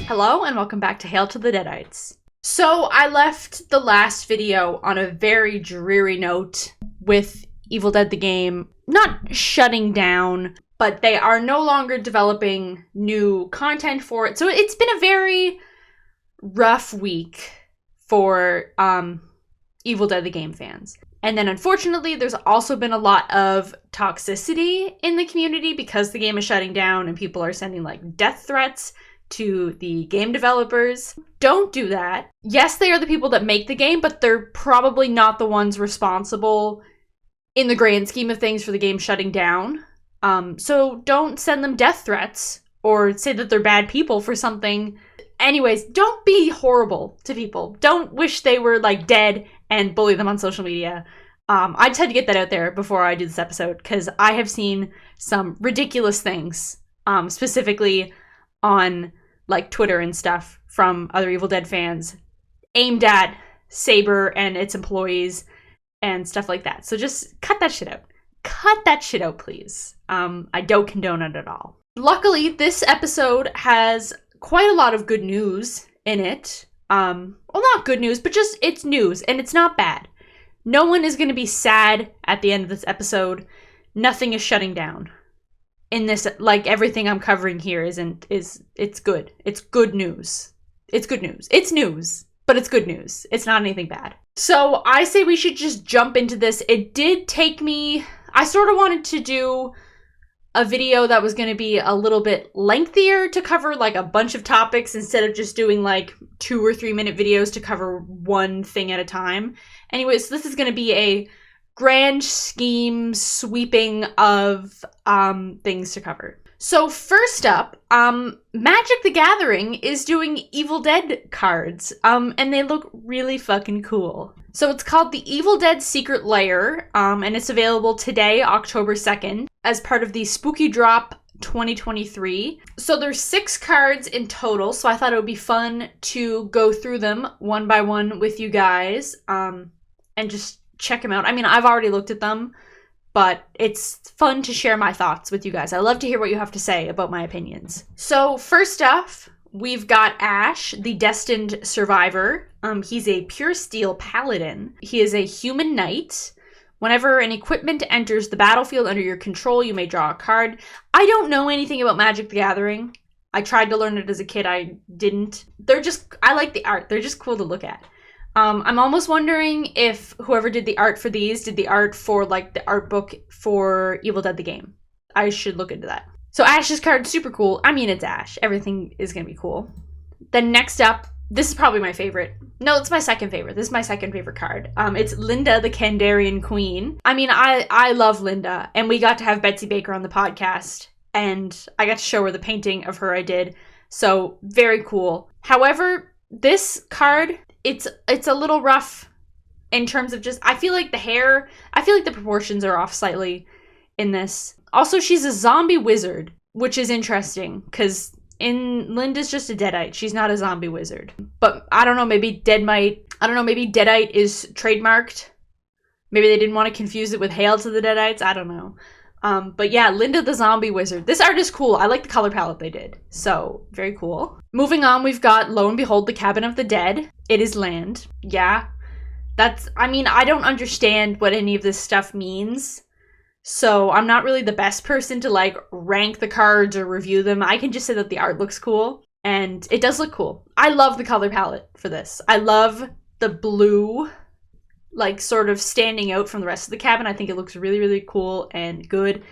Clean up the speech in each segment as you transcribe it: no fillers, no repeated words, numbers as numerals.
Hello and welcome back to Hail to the Deadites. So I left the last video on a very dreary note with Evil Dead the game not shutting down, but they are no longer developing new content for it. So it's been a very rough week for Evil Dead the game fans. And then unfortunately, there's also been a lot of toxicity in the community because the game is shutting down and people are sending like death threats to the game developers. Don't do that. Yes, they are the people that make the game, but they're probably not the ones responsible in the grand scheme of things for the game shutting down. So don't send them death threats or say that they're bad people for something. Anyways, don't be horrible to people. Don't wish they were like dead and bully them on social media. I just had to get that out there before I do this episode because I have seen some ridiculous things, specifically on like Twitter and stuff from other Evil Dead fans aimed at Saber and its employees and stuff like that. So just cut that shit out. Cut that shit out, please. I don't condone it at all. Luckily, this episode has quite a lot of good news in it. Well, not good news, but just it's news, and it's not bad. No one is going to be sad at the end of this episode. Nothing is shutting down. In this, like everything I'm covering here it's good. It's good news. It's good news. It's news, but it's good news. It's not anything bad. So I say we should just jump into this. It did take me, I sort of wanted to do a video that was going to be a little bit lengthier to cover like a bunch of topics instead of just doing like 2 or 3 minute videos to cover one thing at a time. Anyways, this is going to be a grand scheme sweeping of things to cover. So first up, Magic the Gathering is doing Evil Dead cards, and they look really fucking cool. So it's called the Evil Dead Secret Lair, and it's available today, October 2nd, as part of the Spooky Drop 2023. So there's 6 cards in total, so I thought it would be fun to go through them one by one with you guys, and just check them out. I mean, I've already looked at them, but it's fun to share my thoughts with you guys. I love to hear what you have to say about my opinions. So first off, we've got Ash, the Destined Survivor. He's a pure steel paladin. He is a human knight. Whenever an equipment enters the battlefield under your control, you may draw a card. I don't know anything about Magic the Gathering. I tried to learn it as a kid. I didn't. I like the art. They're just cool to look at. I'm almost wondering if whoever did the art for these did the art for like the art book for Evil Dead the game. I should look into that. So Ash's card's super cool. I mean, it's Ash. Everything is going to be cool. Then next up, this is probably my favorite. No, it's my second favorite. This is my second favorite card. It's Linda the Kandarian Queen. I mean, I love Linda, and we got to have Betsy Baker on the podcast, and I got to show her the painting of her I did. So very cool. However, this card, it's a little rough in terms of just, I feel like the proportions are off slightly in this. Also, she's a zombie wizard, which is interesting because Linda's just a Deadite. She's not a zombie wizard. But I don't know, maybe Deadite is trademarked. Maybe they didn't want to confuse it with Hail to the Deadites. I don't know. But yeah, Linda the Zombie Wizard. This art is cool. I like the color palette they did. So, very cool. Moving on, we've got, lo and behold, the Cabin of the Dead. It is land. Yeah. I don't understand what any of this stuff means. So, I'm not really the best person to, like, rank the cards or review them. I can just say that the art looks cool. And it does look cool. I love the color palette for this. I love the blue, like, sort of standing out from the rest of the cabin. I think it looks really, really cool and good,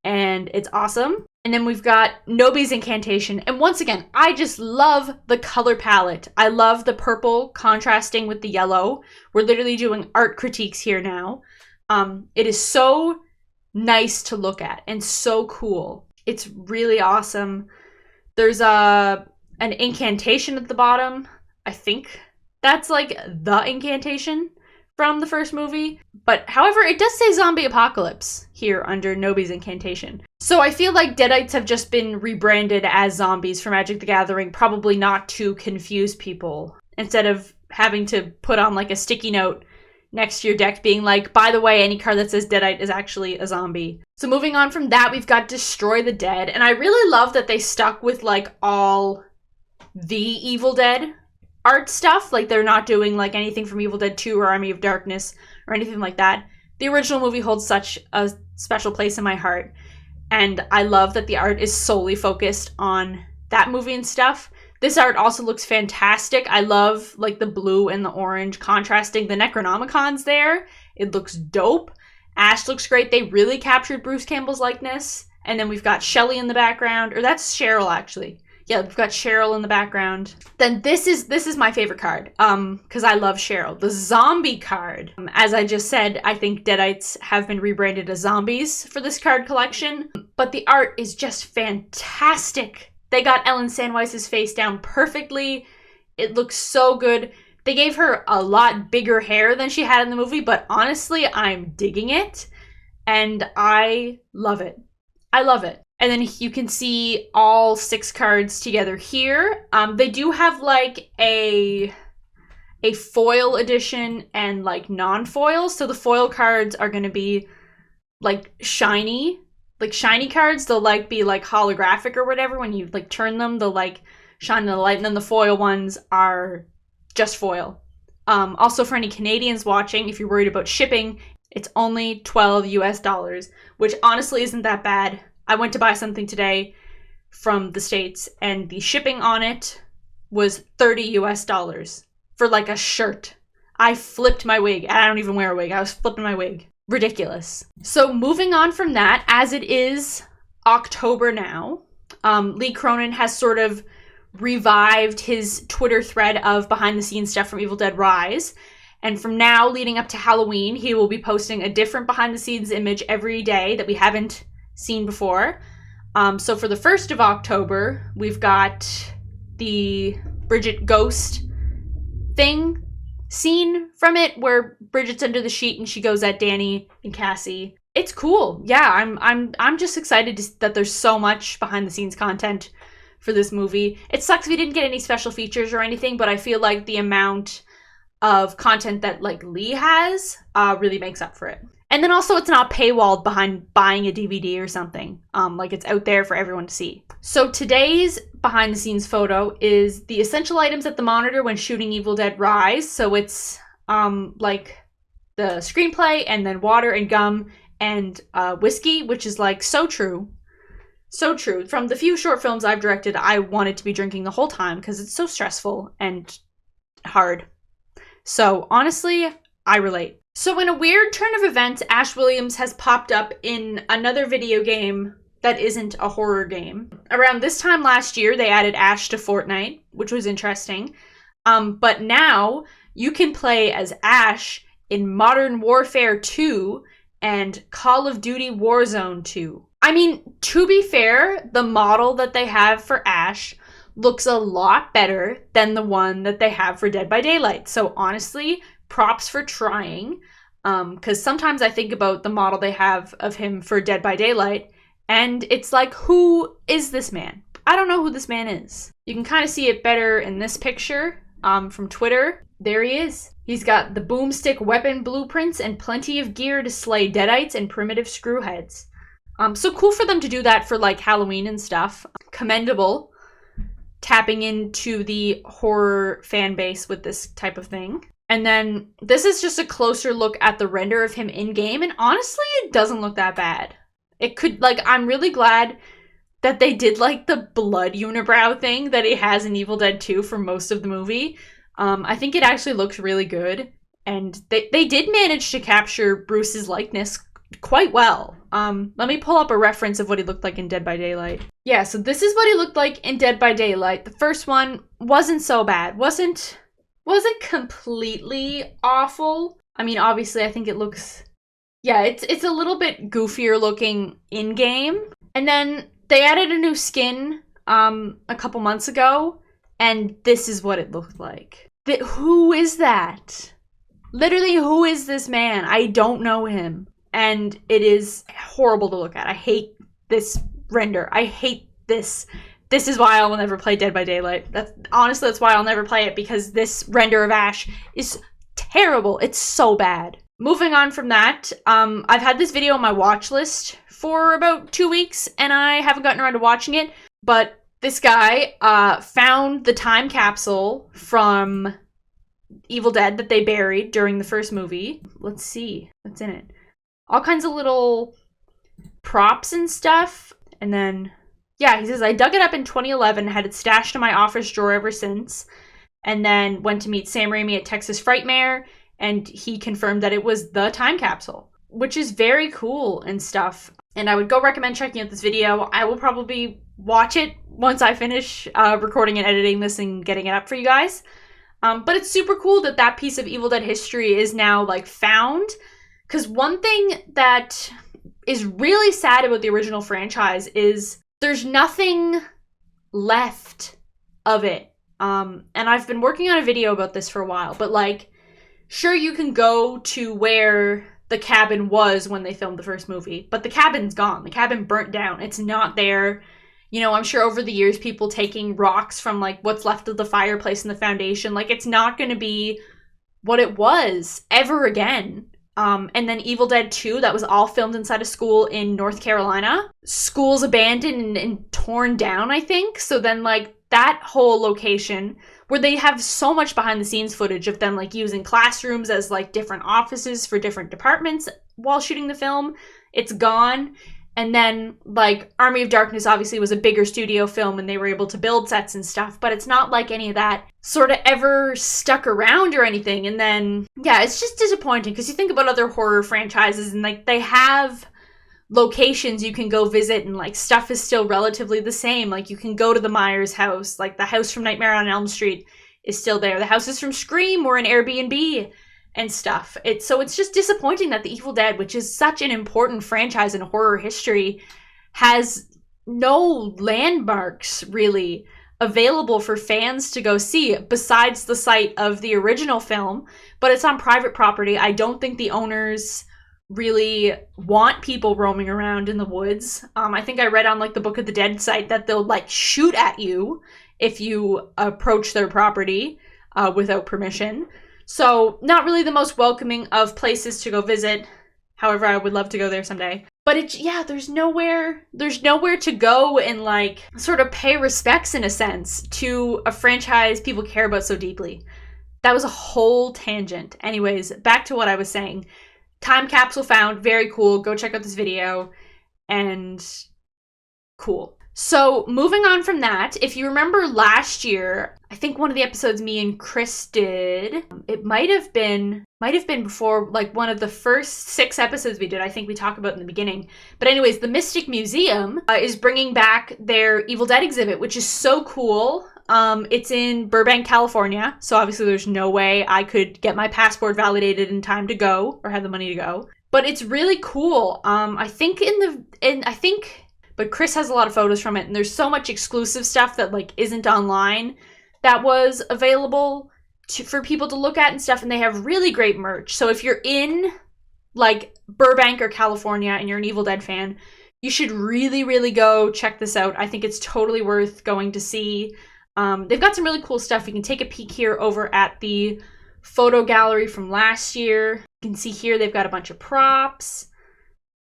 and it's awesome. And then we've got Nobi's Incantation, and once again, I just love the color palette. I love the purple contrasting with the yellow. We're literally doing art critiques here now. It is so nice to look at and so cool. It's really awesome. There's an incantation at the bottom. I think that's like the incantation from the first movie. But however, it does say zombie apocalypse here under Nobi's Incantation. So I feel like Deadites have just been rebranded as zombies for Magic the Gathering, probably not to confuse people, instead of having to put on like a sticky note next to your deck being like, by the way, any card that says Deadite is actually a zombie. So moving on from that, we've got Destroy the Dead. And I really love that they stuck with like all the Evil Dead art stuff. Like, they're not doing like anything from Evil Dead 2 or Army of Darkness or anything like that. The original movie holds such a special place in my heart, and I love that the art is solely focused on that movie and stuff. This art also looks fantastic. I love like the blue and the orange contrasting. The Necronomicon's there. It looks dope. Ash looks great. They really captured Bruce Campbell's likeness. And then we've got Shelley in the background, or that's Cheryl actually. Yeah, we've got Cheryl in the background. Then this is my favorite card, because I love Cheryl. The zombie card. As I just said, I think Deadites have been rebranded as zombies for this card collection, but the art is just fantastic. They got Ellen Sandweiss's face down perfectly. It looks so good. They gave her a lot bigger hair than she had in the movie, but honestly, I'm digging it, and I love it. I love it. And then you can see all 6 cards together here. They do have like a foil edition and like non-foil. So the foil cards are going to be like shiny cards. They'll like be like holographic or whatever. When you like turn them, they'll like shine in the light. And then the foil ones are just foil. Also, for any Canadians watching, if you're worried about shipping, it's only $12 US, which honestly isn't that bad. I went to buy something today from the States, and the shipping on it was $30 US for like a shirt. I flipped my wig. I don't even wear a wig. I was flipping my wig. Ridiculous. So moving on from that, as it is October now, Lee Cronin has sort of revived his Twitter thread of behind the scenes stuff from Evil Dead Rise. And from now leading up to Halloween, he will be posting a different behind the scenes image every day that we haven't seen before. So for the 1st of October, we've got the Bridget ghost thing scene from it, where Bridget's under the sheet and she goes at Danny and Cassie. It's cool. Yeah, I'm just excited that there's so much behind the scenes content for this movie. It sucks we didn't get any special features or anything, but I feel like the amount of content that like Lee has really makes up for it. And then also it's not paywalled behind buying a DVD or something. Like, it's out there for everyone to see. So today's behind the scenes photo is the essential items at the monitor when shooting Evil Dead Rise. So it's like the screenplay and then water and gum and whiskey, which is like so true. So true. From the few short films I've directed, I wanted to be drinking the whole time because it's so stressful and hard. So honestly, I relate. So in a weird turn of events, Ash Williams has popped up in another video game that isn't a horror game. Around this time last year, they added Ash to Fortnite, which was interesting. But now you can play as Ash in Modern Warfare 2 and Call of Duty Warzone 2. I mean, to be fair, the model that they have for Ash looks a lot better than the one that they have for Dead by Daylight. So honestly, props for trying, because sometimes I think about the model they have of him for Dead by Daylight, and it's like, who is this man? I don't know who this man is. You can kind of see it better in this picture from Twitter. There he is. He's got the boomstick weapon blueprints and plenty of gear to slay Deadites and primitive screwheads. So cool for them to do that for like Halloween and stuff. Commendable. Tapping into the horror fan base with this type of thing. And then this is just a closer look at the render of him in-game, and honestly, it doesn't look that bad. It could, like, I'm really glad that they did, like, the blood unibrow thing that he has in Evil Dead 2 for most of the movie. I think it actually looks really good, and they did manage to capture Bruce's likeness quite well. Let me pull up a reference of what he looked like in Dead by Daylight. Yeah, so this is what he looked like in Dead by Daylight. The first one wasn't so bad. Wasn't completely awful. I mean, obviously, I think it looks... Yeah, it's a little bit goofier looking in-game. And then they added a new skin a couple months ago, and this is what it looked like. Who is that? Literally, who is this man? I don't know him. And it is horrible to look at. I hate this render. I hate this. This is why I will never play Dead by Daylight. Honestly, that's why I'll never play it, because this render of Ash is terrible. It's so bad. Moving on from that, I've had this video on my watch list for about 2 weeks, and I haven't gotten around to watching it, but this guy found the time capsule from Evil Dead that they buried during the first movie. Let's see what's in it. All kinds of little props and stuff. And then, yeah, he says, I dug it up in 2011, had it stashed in my office drawer ever since, and then went to meet Sam Raimi at Texas Frightmare, and he confirmed that it was the time capsule, which is very cool and stuff. And I would go recommend checking out this video. I will probably watch it once I finish recording and editing this and getting it up for you guys. But it's super cool that that piece of Evil Dead history is now, like, found. Because one thing that is really sad about the original franchise is there's nothing left of it. And I've been working on a video about this for a while. But, like, sure, you can go to where the cabin was when they filmed the first movie. But the cabin's gone. The cabin burnt down. It's not there. You know, I'm sure over the years, people taking rocks from, like, what's left of the fireplace and the foundation, like, it's not going to be what it was ever again. And then Evil Dead 2, that was all filmed inside a school in North Carolina. School's abandoned and torn down, I think. So then, like, that whole location, where they have so much behind-the-scenes footage of them, like, using classrooms as, like, different offices for different departments while shooting the film, it's gone. And then, like, Army of Darkness obviously was a bigger studio film and they were able to build sets and stuff, but it's not like any of that sort of ever stuck around or anything. And then, yeah, it's just disappointing because you think about other horror franchises and, like, they have locations you can go visit and, like, stuff is still relatively the same. Like, you can go to the Myers house, like, the house from Nightmare on Elm Street is still there. The houses from Scream were an Airbnb and stuff. So it's just disappointing that the Evil Dead, which is such an important franchise in horror history, has no landmarks really available for fans to go see besides the site of the original film, but it's on private property. I don't think the owners really want people roaming around in the woods. I think I read on, like, the Book of the Dead site that they'll, like, shoot at you if you approach their property without permission. So, not really the most welcoming of places to go visit. However, I would love to go there someday. But there's nowhere to go and, like, sort of pay respects, in a sense, to a franchise people care about so deeply. That was a whole tangent. Anyways, back to what I was saying. Time capsule found, very cool. Go check out this video. And cool. So, moving on from that, if you remember last year, I think one of the episodes me and Chris did, it might have been before, like, one of the first 6 episodes we did, I think we talked about in the beginning. But anyways, the Mystic Museum is bringing back their Evil Dead exhibit, which is so cool. It's in Burbank, California, so obviously there's no way I could get my passport validated in time to go, or have the money to go. But it's really cool. But Chris has a lot of photos from it, and there's so much exclusive stuff that, like, isn't online that was available for people to look at and stuff, and they have really great merch. So if you're in, like, Burbank or California and you're an Evil Dead fan, you should really, really go check this out. I think it's totally worth going to see. They've got some really cool stuff. You can take a peek here over at the photo gallery from last year. You can see here they've got a bunch of props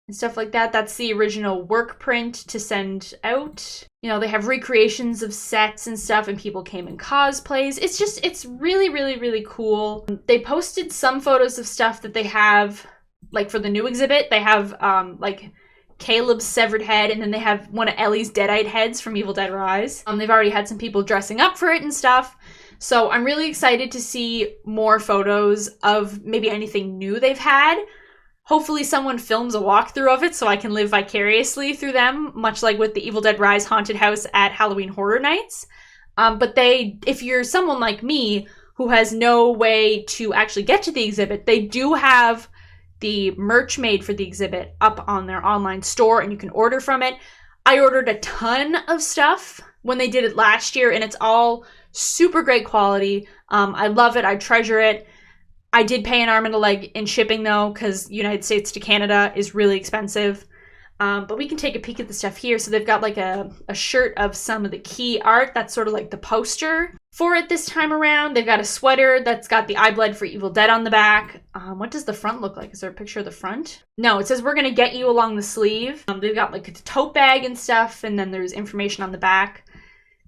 and stuff like that. That's the original work print to send out. You know, they have recreations of sets and stuff, and people came in cosplays. It's really, really, really cool. They posted some photos of stuff that they have, like, for the new exhibit. They have, like, Caleb's severed head, and then they have one of Ellie's Deadite heads from Evil Dead Rise. They've already had some people dressing up for it and stuff. So I'm really excited to see more photos of maybe anything new they've had. Hopefully someone films a walkthrough of it so I can live vicariously through them, much like with the Evil Dead Rise haunted house at Halloween Horror Nights. But if you're someone like me who has no way to actually get to the exhibit, they do have the merch made for the exhibit up on their online store, and you can order from it. I ordered a ton of stuff when they did it last year, and it's all super great quality. I love it. I treasure it. I did pay an arm and a leg in shipping, though, because United States to Canada is really expensive. But we can take a peek at the stuff here. So they've got, like, a shirt of some of the key art. That's sort of like the poster for it this time around. They've got a sweater that's got the I Bled for Evil Dead on the back. What does the front look like? Is there a picture of the front? No, it says we're going to get you along the sleeve. They've got, like, a tote bag and stuff, and then there's information on the back.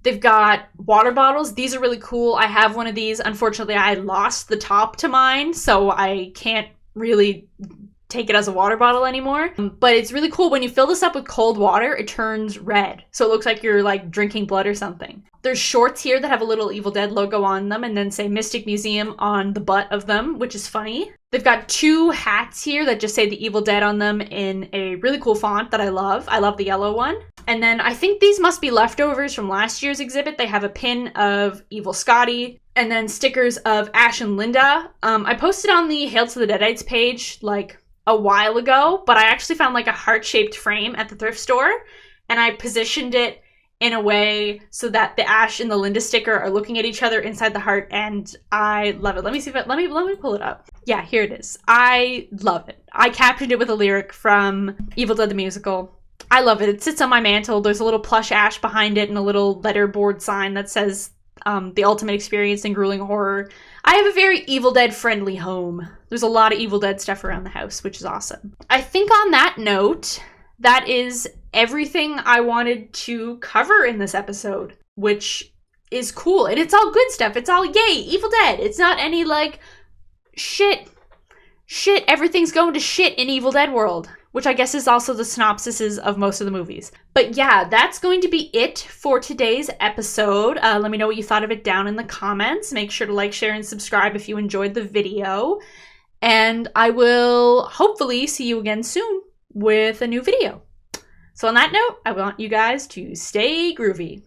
They've got water bottles. These are really cool. I have one of these. Unfortunately, I lost the top to mine, so I can't really take it as a water bottle anymore. But it's really cool. When you fill this up with cold water, it turns red. So it looks like you're like drinking blood or something. There's shorts here that have a little Evil Dead logo on them and then say Mystic Museum on the butt of them, which is funny. They've got 2 hats here that just say the Evil Dead on them in a really cool font that I love. I love the yellow one. And then I think these must be leftovers from last year's exhibit. They have a pin of Evil Scotty and then stickers of Ash and Linda. I posted on the Hail to the Deadites page like a while ago, but I actually found like a heart-shaped frame at the thrift store and I positioned it in a way so that the Ash and the Linda sticker are looking at each other inside the heart, and I love it. Let me see if let me pull it up. Yeah, here it is. I love it. I captured it with a lyric from Evil Dead the Musical. I love it. It sits on my mantle. There's a little plush Ash behind it and a little letterboard sign that says the ultimate experience in grueling horror. I have a very Evil Dead friendly home. There's a lot of Evil Dead stuff around the house, which is awesome. I think on that note, that is everything I wanted to cover in this episode, which is cool. And it's all good stuff. It's all, yay, Evil Dead. It's not any like, shit, everything's going to shit in Evil Dead world, which I guess is also the synopsises of most of the movies. But yeah, that's going to be it for today's episode. Let me know what you thought of it down in the comments. Make sure to like, share, and subscribe if you enjoyed the video. And I will hopefully see you again soon with a new video. So on that note, I want you guys to stay groovy.